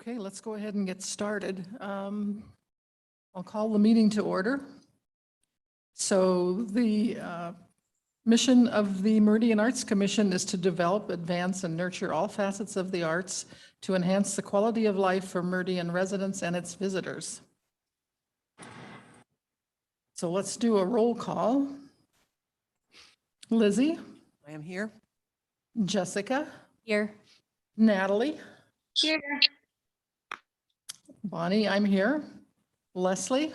Okay, let's go ahead and get started. I'll call the meeting to order. So the mission of the Meridian Arts Commission is to develop, advance, and nurture all facets of the arts to enhance the quality of life for Meridian residents and its visitors. So let's do a roll call. Lizzie? I am here. Jessica? Here. Natalie? Here. Bonnie, I'm here. Leslie?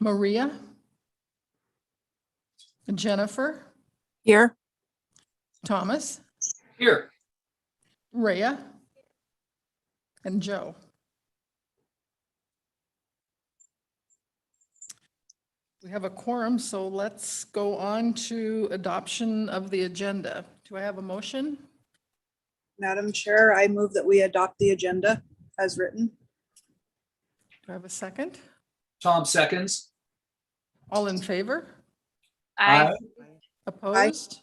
Maria? Jennifer? Here. Thomas? Here. Rhea? And Joe? We have a quorum, so let's go on to adoption of the agenda. Do I have a motion? Madam Chair, I move that we adopt the agenda as written. Do I have a second? Tom seconds. All in favor? Aye. Opposed?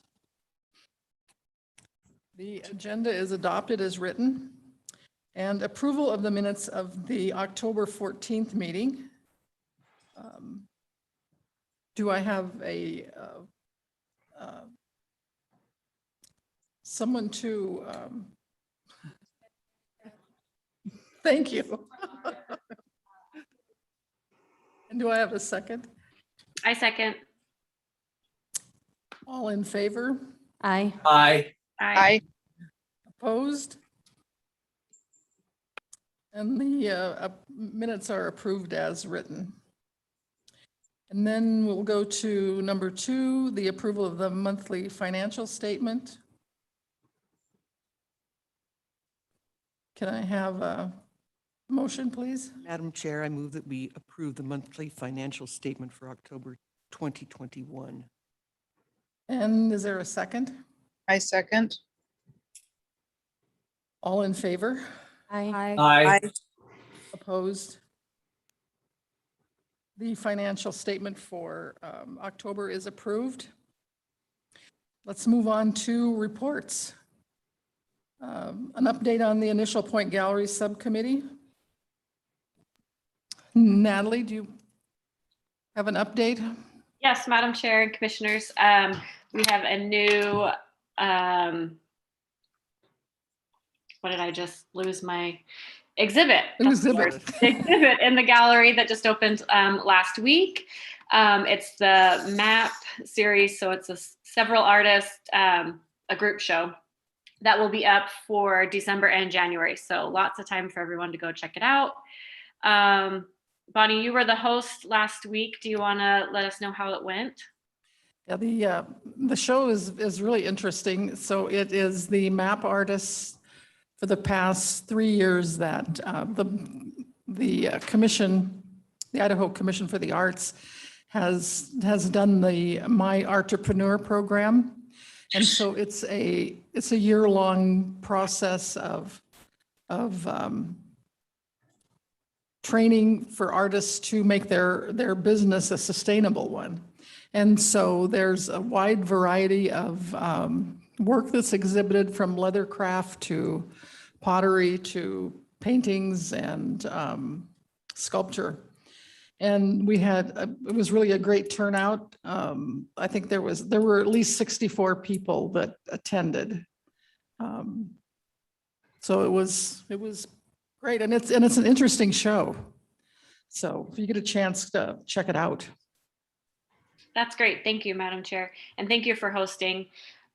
The agenda is adopted as written. And approval of the minutes of the October 14th meeting. Do I have a someone to thank you. And do I have a second? I second. All in favor? Aye. Aye. Aye. Opposed? And the minutes are approved as written. And then we'll go to number 2, the approval of the monthly financial statement. Can I have a motion, please? Madam Chair, I move that we approve the monthly financial statement for October 2021. And is there a second? I second. All in favor? Aye. Aye. Opposed? The financial statement for October is approved. Let's move on to reports. An update on the Initial Point Gallery Subcommittee. Natalie, do you have an update? Yes, Madam Chair and Commissioners, we have a new, what did I just lose my exhibit? Exhibit. Exhibit in the gallery that just opened last week. It's the MAP series, so it's several artists, a group show that will be up for December and January. So lots of time for everyone to go check it out. Bonnie, you were the host last week. Do you want to let us know how it went? Yeah, the show is really interesting. So it is the MAP artists for the past 3 years that the commission, the Idaho Commission for the Arts, has done the My Artpreneur program. And so it's a year-long process of training for artists to make their business a sustainable one. And so there's a wide variety of work that's exhibited, from leather craft to pottery to paintings and sculpture. And we had, it was really a great turnout. I think there were at least 64 people that attended. So it was great, and it's an interesting show. So if you get a chance to check it out. That's great. Thank you, Madam Chair. And thank you for hosting.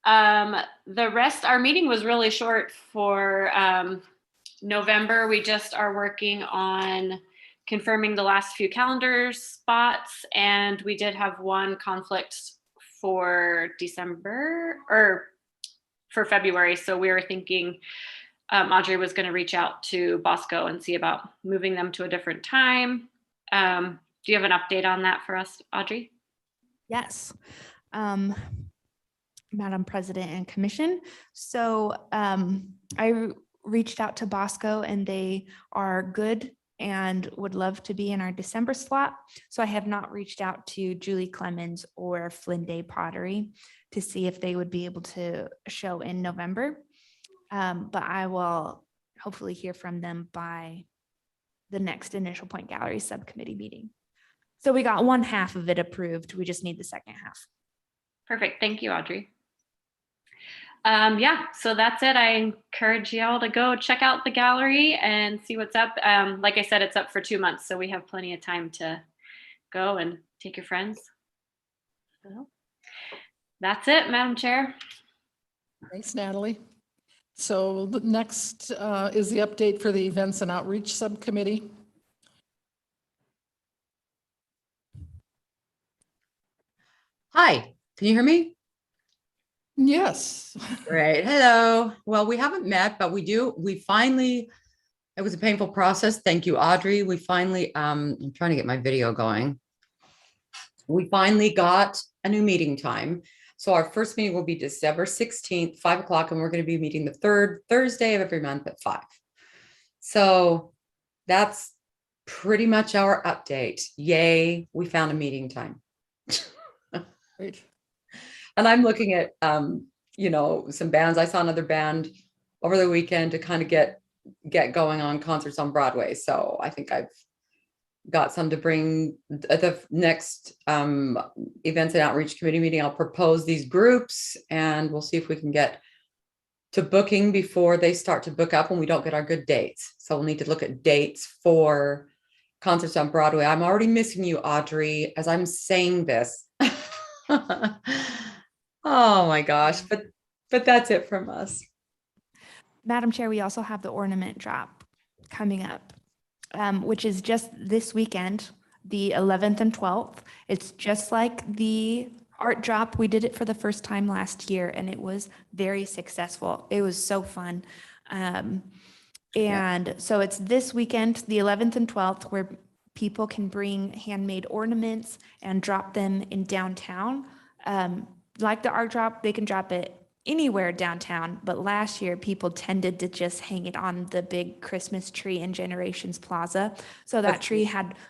The rest, our meeting was really short for November. We just are working on confirming the last few calendar spots, and we did have one conflict for December or for February. So we were thinking Audrey was going to reach out to Bosco and see about moving them to a different time. Do you have an update on that for us, Audrey? Yes, Madam President and Commission. So I reached out to Bosco and they are good and would love to be in our December slot. So I have not reached out to Julie Clemens or Flynn Day Pottery to see if they would be able to show in November. But I will hopefully hear from them by the next Initial Point Gallery Subcommittee meeting. So we got one half of it approved. We just need the second half. Perfect. Thank you, Audrey. Yeah, so that's it. I encourage y'all to go check out the gallery and see what's up. Like I said, it's up for 2 months, so we have plenty of time to go and take your friends. So that's it, Madam Chair. Thanks, Natalie. So the next is the update for the Events and Outreach Subcommittee. Hi, can you hear me? Yes. Great. Hello. Well, we haven't met, but we finally, it was a painful process. Thank you, Audrey. We finally, I'm trying to get my video going. We finally got a new meeting time. So our first meeting will be December 16th, 5 o'clock, and we're going to be meeting the third Thursday of every month at 5. So that's pretty much our update. Yay, we found a meeting time. Great. And I'm looking at, some bands. I saw another band over the weekend to kind of get going on concerts on Broadway. So I think I've got some to bring at the next Events and Outreach Committee meeting. I'll propose these groups and we'll see if we can get to booking before they start to book up when we don't get our good dates. So we'll need to look at dates for concerts on Broadway. I'm already missing you, Audrey, as I'm saying this. Oh my gosh, but that's it from us. Madam Chair, we also have the ornament drop coming up, which is just this weekend, the 11th and 12th. It's just like the art drop. We did it for the first time last year and it was very successful. It was so fun. And so it's this weekend, the 11th and 12th, where people can bring handmade ornaments and drop them in downtown. Like the art drop, they can drop it anywhere downtown, but last year people tended to just hang it on the big Christmas tree in Generations Plaza. So that tree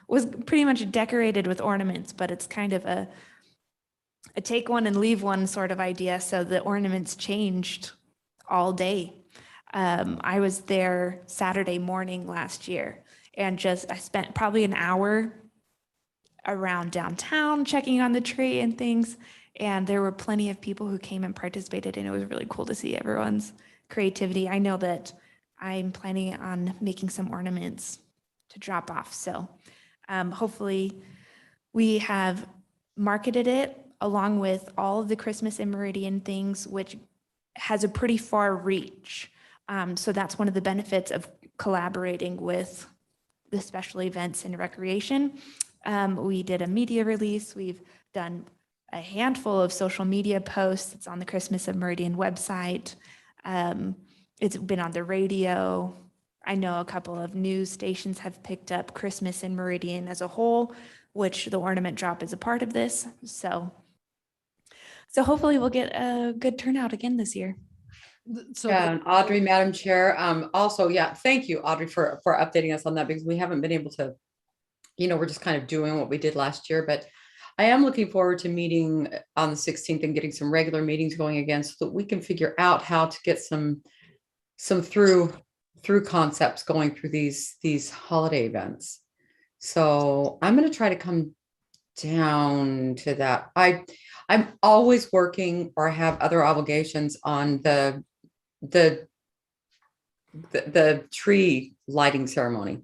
was pretty much decorated with ornaments, but it's kind of a take one and leave one sort of idea. So the ornaments changed all day. I was there Saturday morning last year and I spent probably an hour around downtown checking on the tree and things. And there were plenty of people who came and participated, and it was really cool to see everyone's creativity. I know that I'm planning on making some ornaments to drop off. So hopefully we have marketed it along with all of the Christmas in Meridian things, which has a pretty far reach. So that's one of the benefits of collaborating with the special events and recreation. We did a media release. We've done a handful of social media posts. It's on the Christmas of Meridian website. It's been on the radio. I know a couple of news stations have picked up Christmas in Meridian as a whole, which the ornament drop is a part of this. So hopefully we'll get a good turnout again this year. So Yeah, and Audrey, Madam Chair, also, thank you, Audrey, for updating us on that, because we haven't been able to, we're just kind of doing what we did last year, but I am looking forward to meeting on the 16th and getting some regular meetings going again so that we can figure out how to get some through concepts going through these holiday events. So I'm going to try to come down to that. I'm always working or have other obligations on the tree lighting ceremony.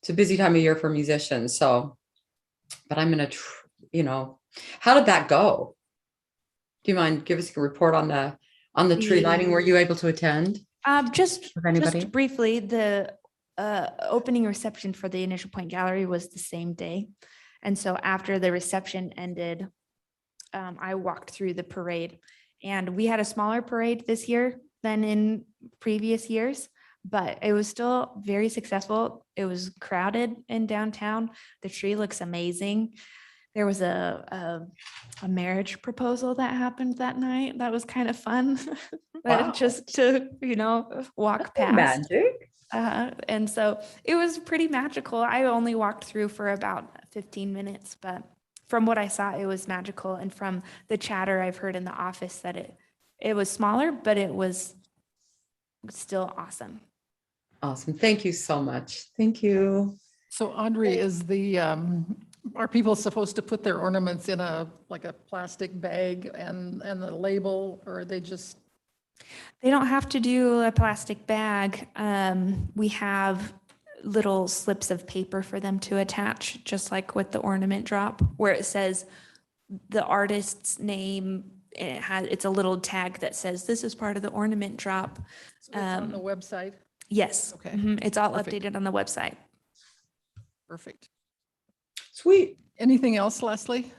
It's a busy time of year for musicians. So, but I'm going to, how did that go? Do you mind give us a report on the tree lighting? Were you able to attend? Just With anybody? briefly, the opening reception for the Initial Point Gallery was the same day. And so after the reception ended, I walked through the parade, and we had a smaller parade this year than in previous years, but it was still very successful. It was crowded in downtown. The tree looks amazing. There was a marriage proposal that happened that night. That was kind of fun. Wow. Just to, walk past. Magic. And so it was pretty magical. I only walked through for about 15 minutes, but from what I saw, it was magical. And from the chatter I've heard in the office that it was smaller, but it was still awesome. Awesome. Thank you so much. Thank you. So Audrey, is are people supposed to put their ornaments in like a plastic bag and the label, or are they just? They don't have to do a plastic bag. We have little slips of paper for them to attach, just like with the ornament drop, where it says the artist's name. It's a little tag that says this is part of the ornament drop. So it's on the website? Yes. Okay. It's all Perfect. updated on the website. Perfect. Sweet. Anything else, Leslie?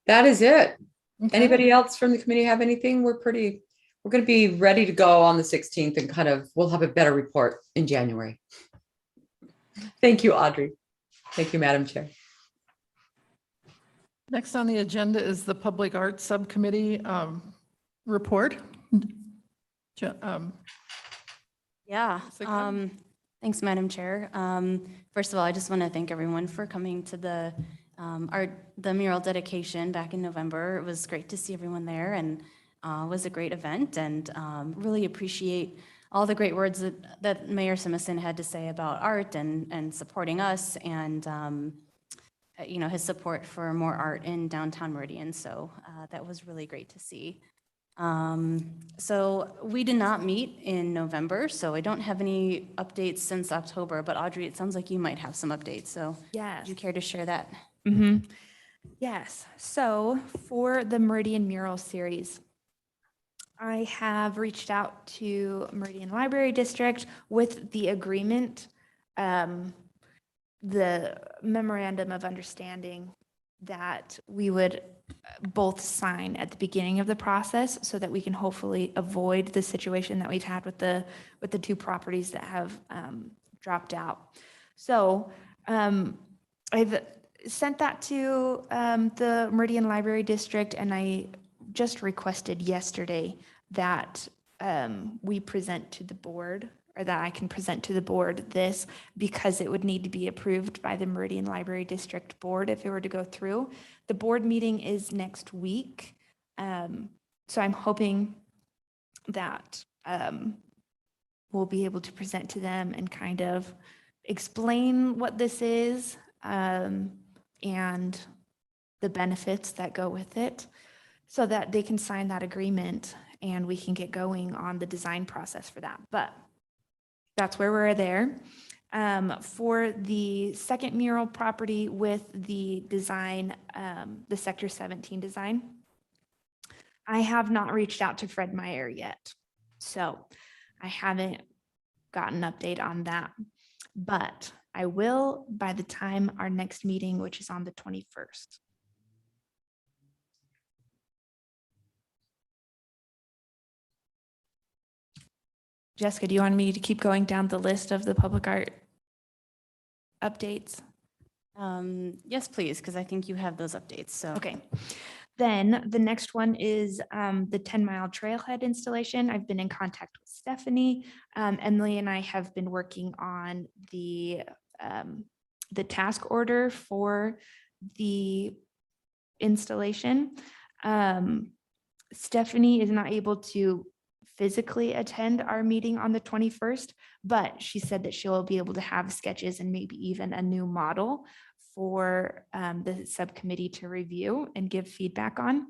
That is it. Okay. Anybody else from the committee have anything? We're going to be ready to go on the 16th and we'll have a better report in January. Thank you, Audrey. Thank you, Madam Chair. Next on the agenda is the Public Arts Subcommittee report. Yeah, Jessica? thanks, Madam Chair. First of all, I just want to thank everyone for coming to the mural dedication back in November. It was great to see everyone there, and was a great event, and really appreciate all the great words that Mayor Simison had to say about art and supporting us, and his support for more art in downtown Meridian. So that was really great to see. So we did not meet in November, so I don't have any updates since October, but Audrey, it sounds like you might have some updates, so Yes. would you care to share that? Yes. So for the Meridian mural series, I have reached out to Meridian Library District with the agreement, the memorandum of understanding that we would both sign at the beginning of the process so that we can hopefully avoid the situation that we've had with the two properties that have dropped out. So I've sent that to the Meridian Library District, and I just requested yesterday that we present to the board, or that I can present to the board this, because it would need to be approved by the Meridian Library District Board if it were to go through. The board meeting is next week. So I'm hoping that we'll be able to present to them and kind of explain what this is, and the benefits that go with it, so that they can sign that agreement and we can get going on the design process for that. But that's where we're there. For the second mural property with the design, the Sector 17 design, I have not reached out to Fred Meyer yet. So I haven't gotten an update on that, but I will by the time our next meeting, which is on the 21st. Jessica, do you want me to keep going down the list of the public art updates? Yes, please, because I think you have those updates, so. Okay. Then the next one is the 10-mile trailhead installation. I've been in contact with Stephanie. Emily and I have been working on the task order for the installation. Stephanie is not able to physically attend our meeting on the 21st, but she said that she'll be able to have sketches and maybe even a new model for the subcommittee to review and give feedback on.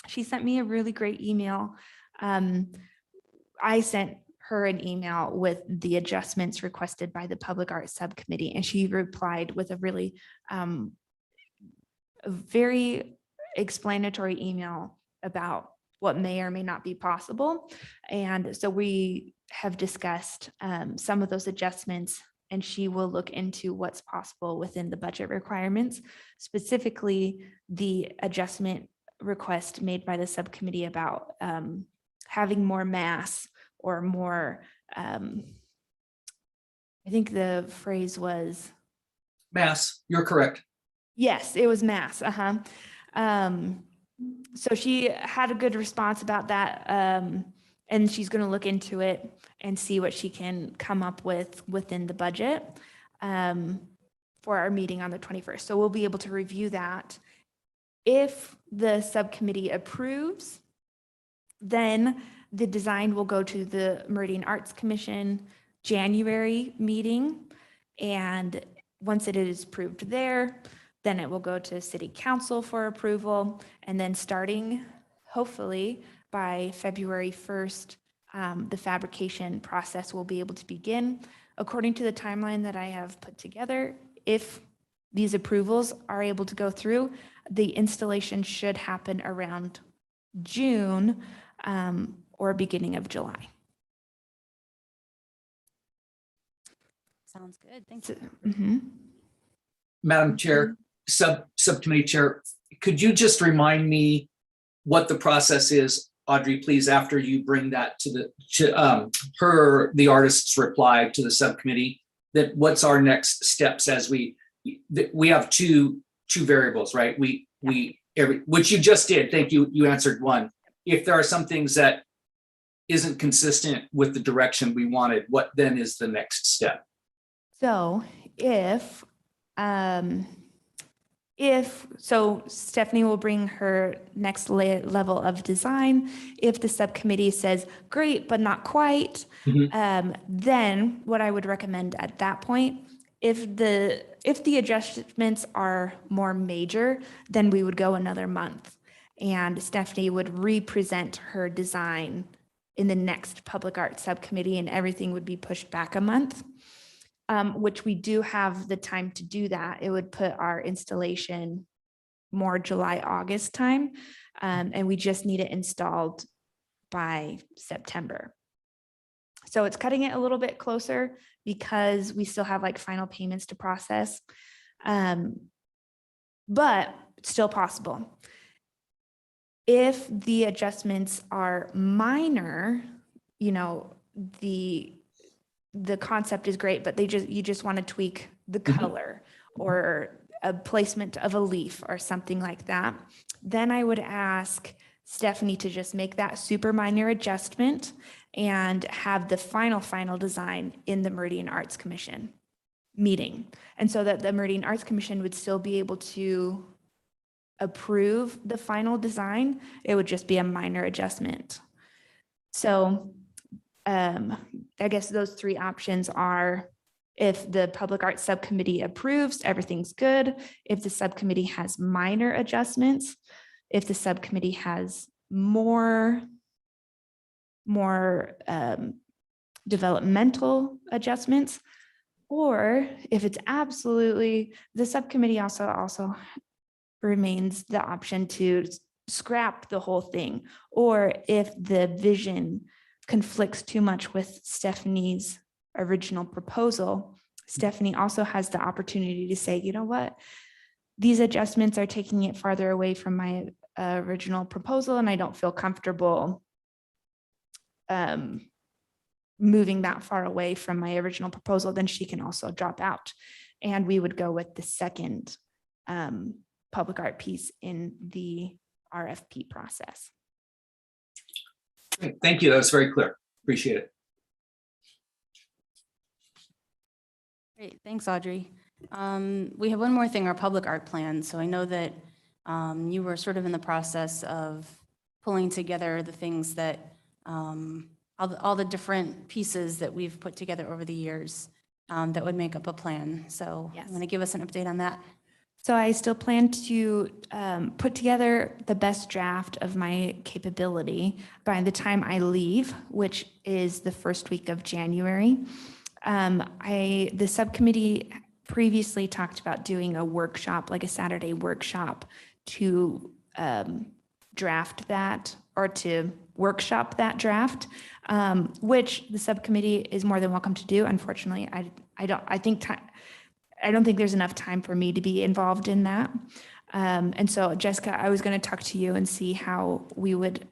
She sent me a really great email. I sent her an email with the adjustments requested by the Public Art Subcommittee, and she replied with a really a very explanatory email about what may or may not be possible. And so we have discussed some of those adjustments, and she will look into what's possible within the budget requirements, specifically the adjustment request made by the subcommittee about having more mass or more, I think the phrase was. Mass, you're correct. Yes, it was mass. So she had a good response about that. And she's going to look into it and see what she can come up with within the budget for our meeting on the 21st. So we'll be able to review that. If the subcommittee approves, then the design will go to the Meridian Arts Commission. January meeting. And once it is approved there, then it will go to city council for approval. And then starting hopefully by February 1st, the fabrication process will be able to begin. According to the timeline that I have put together, if these approvals are able to go through, the installation should happen around June or beginning of July. Sounds good. Thank you. Mhm. Madam Chair, Subcommittee Chair, could you just remind me what the process is, Audrey, please, after you bring that to the artist's reply to the subcommittee, that what's our next steps as we have two variables, right? Which you just did. Thank you. You answered one. If there are some things that isn't consistent with the direction we wanted, what then is the next step? So so Stephanie will bring her next level of design. If the subcommittee says, great, but not quite, then what I would recommend at that point, if the adjustments are more major, then we would go another month. And Stephanie would re-present her design in the next public art subcommittee, and everything would be pushed back a month. Which we do have the time to do that. It would put our installation more July, August time. And we just need it installed by September. So it's cutting it a little bit closer because we still have like final payments to process. But it's still possible. If the adjustments are minor, you know, the concept is great, but you just want to tweak the color or a placement of a leaf or something like that, then I would ask Stephanie to just make that super minor adjustment and have the final design in the Meridian Arts Commission meeting. And so that the Meridian Arts Commission would still be able to approve the final design. It would just be a minor adjustment. So I guess those three options are: if the Public Arts Subcommittee approves, everything's good. If the subcommittee has minor adjustments, if the subcommittee has more developmental adjustments, or if it's absolutely, the subcommittee also remains the option to scrap the whole thing, or if the vision conflicts too much with Stephanie's original proposal, Stephanie also has the opportunity to say, you know what, these adjustments are taking it farther away from my original proposal, and I don't feel comfortable moving that far away from my original proposal. Then she can also drop out, and we would go with the second public art piece in the RFP process. Great. Thank you. That was very clear. Appreciate it. Great, thanks, Audrey. We have one more thing, our public art plan. So I know that you were sort of in the process of pulling together the things that, all the different pieces that we've put together over the years that would make up a plan. So Yes. I'm going to give us an update on that. So I still plan to put together the best draft of my capability by the time I leave, which is the first week of January. The subcommittee previously talked about doing a workshop, like a Saturday workshop, to draft that or to workshop that draft, which the subcommittee is more than welcome to do. Unfortunately, I don't think there's enough time for me to be involved in that. And so, Jessica, I was going to talk to you and see how we would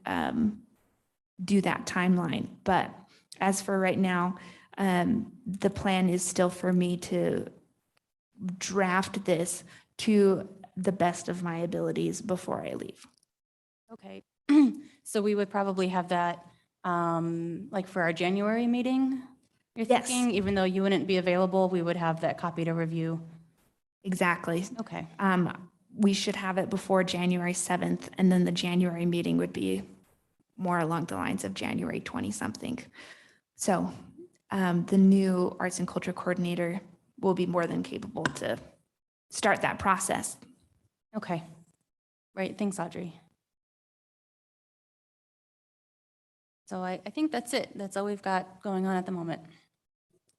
do that timeline. But as for right now, the plan is still for me to draft this to the best of my abilities before I leave. Okay, so we would probably have that like for our January meeting, you're Yes. thinking, even though you wouldn't be available, we would have that copy to review. Exactly. Okay, We should have it before January 7th, and then the January meeting would be more along the lines of January 20 something. So the new arts and culture coordinator will be more than capable to start that process. Okay. Right, thanks, Audrey. So I think that's it. That's all we've got going on at the moment.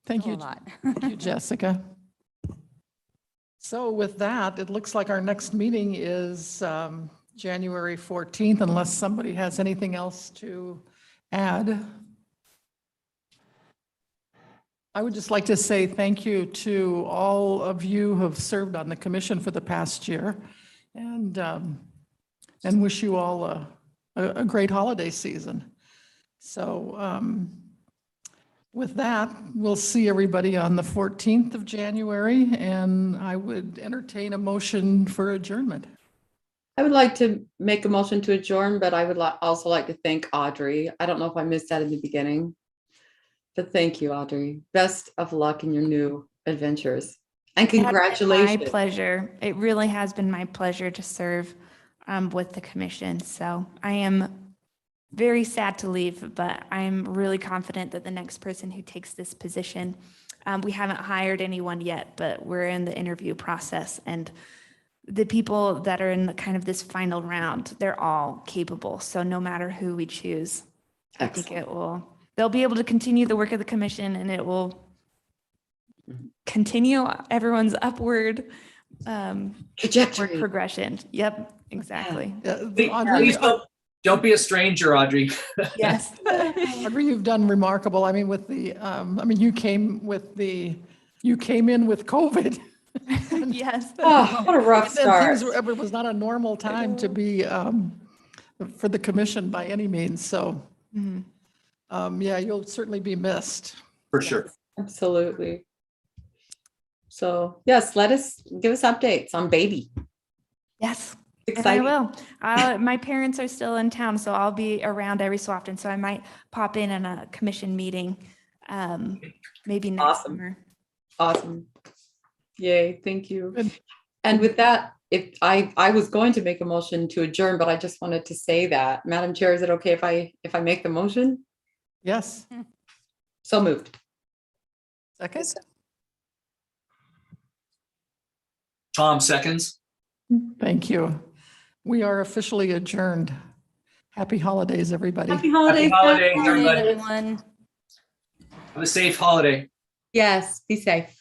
Thank Still you. a lot. Thank you, Jessica. So with that, it looks like our next meeting is January 14th, unless somebody has anything else to add. I would just like to say thank you to all of you who have served on the commission for the past year, and wish you all a great holiday season. So with that, we'll see everybody on the 14th of January, and I would entertain a motion for adjournment. I would like to make a motion to adjourn, but I would also like to thank Audrey. I don't know if I missed that in the beginning, but thank you, Audrey. Best of luck in your new adventures. And It has been congratulations. my pleasure. It really has been my pleasure to serve with the commission. So I am very sad to leave, but I'm really confident that the next person who takes this position, we haven't hired anyone yet, but we're in the interview process, and the people that are in the kind of this final round, they're all capable. So no matter who we choose, I think they'll be able to continue the work of the commission, and it will continue everyone's upward Trajectory. progression. Yep, exactly. Audrey, Don't be a stranger, Audrey. Yes. Audrey, you've done remarkable. I mean, with the, you came in with COVID. Yes. Oh, what a rough And start. it was not a normal time to be for the commission by any means. So, Mhm. yeah, you'll certainly be missed. For sure. Absolutely. So yes, give us updates on baby. Yes. And I Exciting. will. My parents are still in town, so I'll be around every so often. So I might pop in a commission meeting, maybe next Awesome. summer. Awesome. Yay, thank you. Good. And with that, if I was going to make a motion to adjourn, but I just wanted to say that, Madam Chair, is it okay if I make the motion? Yes. So moved. Second. Tom, seconds. Thank you. We are officially adjourned. Happy holidays, everybody. Happy holidays. Happy holidays, Good night, everybody. everyone. Have a safe holiday. Yes, be safe.